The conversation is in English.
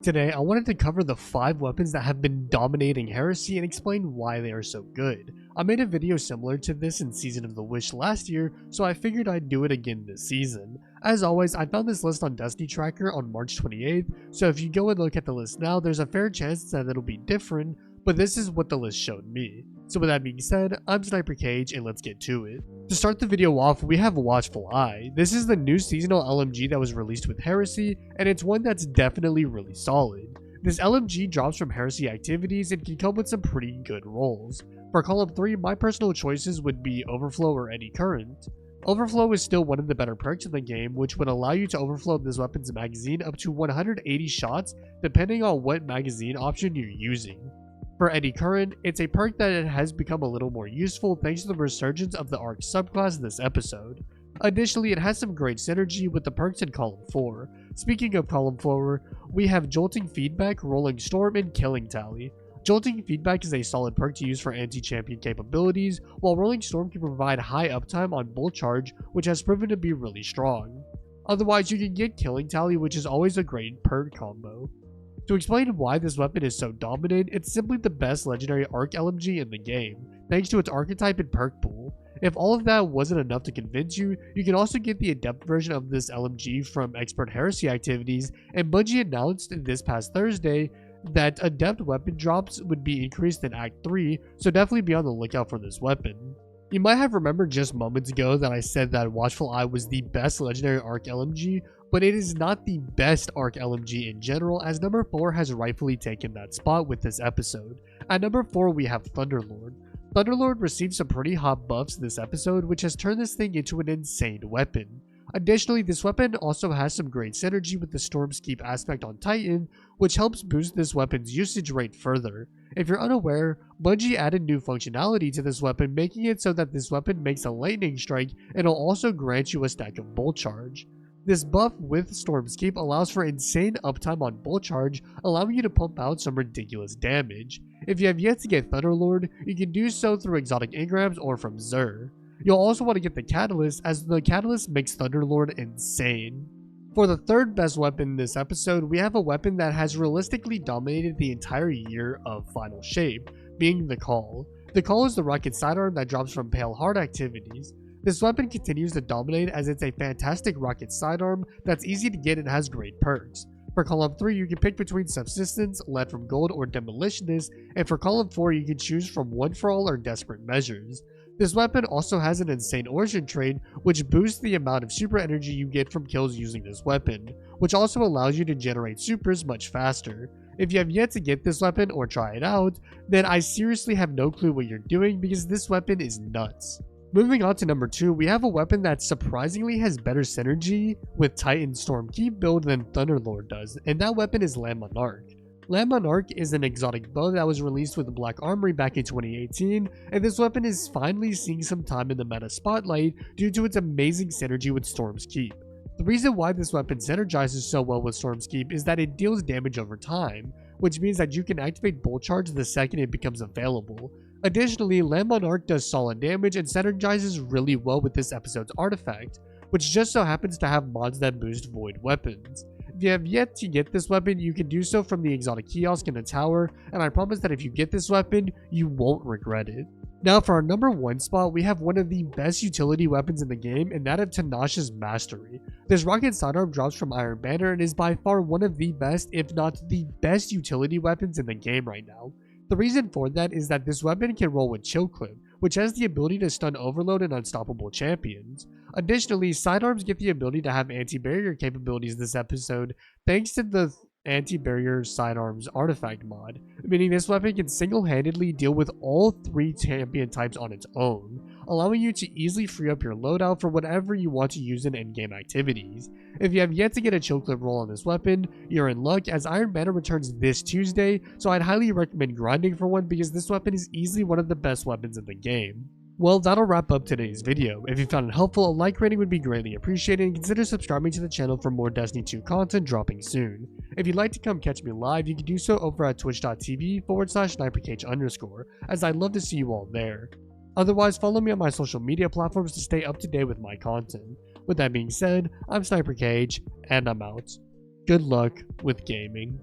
Today, I wanted to cover the 5 weapons that have been dominating Heresy and explain why they are so good. I made a video similar to this in Season of the Witch last year, so I figured I'd do it again this season. As always, I found this list on Destiny Tracker on March 28th, so if you go and look at the list now, there's a fair chance that it'll be different, but this is what the list showed me. So with that being said, I'm SniperKH and let's get to it. To start the video off, we have Watchful Eye. This is the new seasonal LMG that was released with Heresy, and it's one that's definitely really solid. This LMG drops from Heresy activities and can come with some pretty good rolls. For column 3, my personal choices would be Overflow or Eddy Current. Overflow is still one of the better perks in the game, which would allow you to overflow this weapon's magazine up to 180 shots depending on what magazine option you're using. For Eddy Current, it's a perk that has become a little more useful thanks to the resurgence of the Arc subclass this episode. Additionally, it has some great synergy with the perks in column 4. Speaking of column 4, we have Jolting Feedback, Rolling Storm, and Killing Tally. Jolting Feedback is a solid perk to use for anti-champion capabilities, while Rolling Storm can provide high uptime on Bolt Charge, which has proven to be really strong. Otherwise, you can get Killing Tally, which is always a great perk combo. To explain why this weapon is so dominant, it's simply the best legendary Arc LMG in the game, thanks to its archetype and perk pool. If all of that wasn't enough to convince you, you can also get the Adept version of this LMG from Expert Heresy activities, and Bungie announced this past Thursday that Adept weapon drops would be increased in Act 3, so definitely be on the lookout for this weapon. You might have remembered just moments ago that I said that Watchful Eye was the best legendary Arc LMG, but it is not the best Arc LMG in general, as number 4 has rightfully taken that spot with this episode. At number 4 we have Thunderlord. Thunderlord received some pretty hot buffs this episode, which has turned this thing into an insane weapon. Additionally, this weapon also has some great synergy with the Storm's Keep aspect on Titan, which helps boost this weapon's usage rate further. If you're unaware, Bungie added new functionality to this weapon, making it so that this weapon makes a lightning strike and will also grant you a stack of Bolt Charge. This buff with Storm's Keep allows for insane uptime on Bolt Charge, allowing you to pump out some ridiculous damage. If you have yet to get Thunderlord, you can do so through exotic engrams or from Xur. You'll also want to get the Catalyst, as the Catalyst makes Thunderlord insane. For the third best weapon this episode, we have a weapon that has realistically dominated the entire year of Final Shape, being the Call. The Call is the rocket sidearm that drops from Pale Heart activities. This weapon continues to dominate as it's a fantastic rocket sidearm that's easy to get and has great perks. For column 3, you can pick between Subsistence, Lead from Gold, or Demolitionist, and for column 4, you can choose from One for All or Desperate Measures. This weapon also has an insane origin trait, which boosts the amount of super energy you get from kills using this weapon, which also allows you to generate supers much faster. If you have yet to get this weapon or try it out, then I seriously have no clue what you're doing because this weapon is nuts. Moving on to number 2, we have a weapon that surprisingly has better synergy with Titan Storm Keep build than Thunderlord does, and that weapon is Monarque. Monarque is an exotic bow that was released with Black Armory back in 2018, and this weapon is finally seeing some time in the meta spotlight due to its amazing synergy with Storm's Keep. The reason why this weapon synergizes so well with Storm's Keep is that it deals damage over time, which means that you can activate Bolt Charge the second it becomes available. Additionally, Monarque does solid damage and synergizes really well with this episode's artifact, which just so happens to have mods that boost void weapons. If you have yet to get this weapon, you can do so from the exotic kiosk in the tower, and I promise that if you get this weapon, you won't regret it. Now for our number 1 spot, we have one of the best utility weapons in the game, and that of Tenacious Mastery. This rocket sidearm drops from Iron Banner and is by far one of the best, if not the best utility weapons in the game right now. The reason for that is that this weapon can roll with Chill Clip, which has the ability to stun Overload and unstoppable champions. Additionally, sidearms get the ability to have anti-barrier capabilities this episode thanks to the anti-barrier sidearms artifact mod, meaning this weapon can single-handedly deal with all 3 champion types on its own, allowing you to easily free up your loadout for whatever you want to use in endgame activities. If you have yet to get a Chill Clip roll on this weapon, you're in luck as Iron Banner returns this Tuesday, so I'd highly recommend grinding for one because this weapon is easily one of the best weapons in the game. Well, that'll wrap up today's video. If you found it helpful, a like rating would be greatly appreciated, and consider subscribing to the channel for more Destiny 2 content dropping soon. If you'd like to come catch me live, you can do so over at twitch.tv/SniperKH_, as I'd love to see you all there. Otherwise, follow me on my social media platforms to stay up to date with my content. With that being said, I'm SniperKH, and I'm out. Good luck with gaming.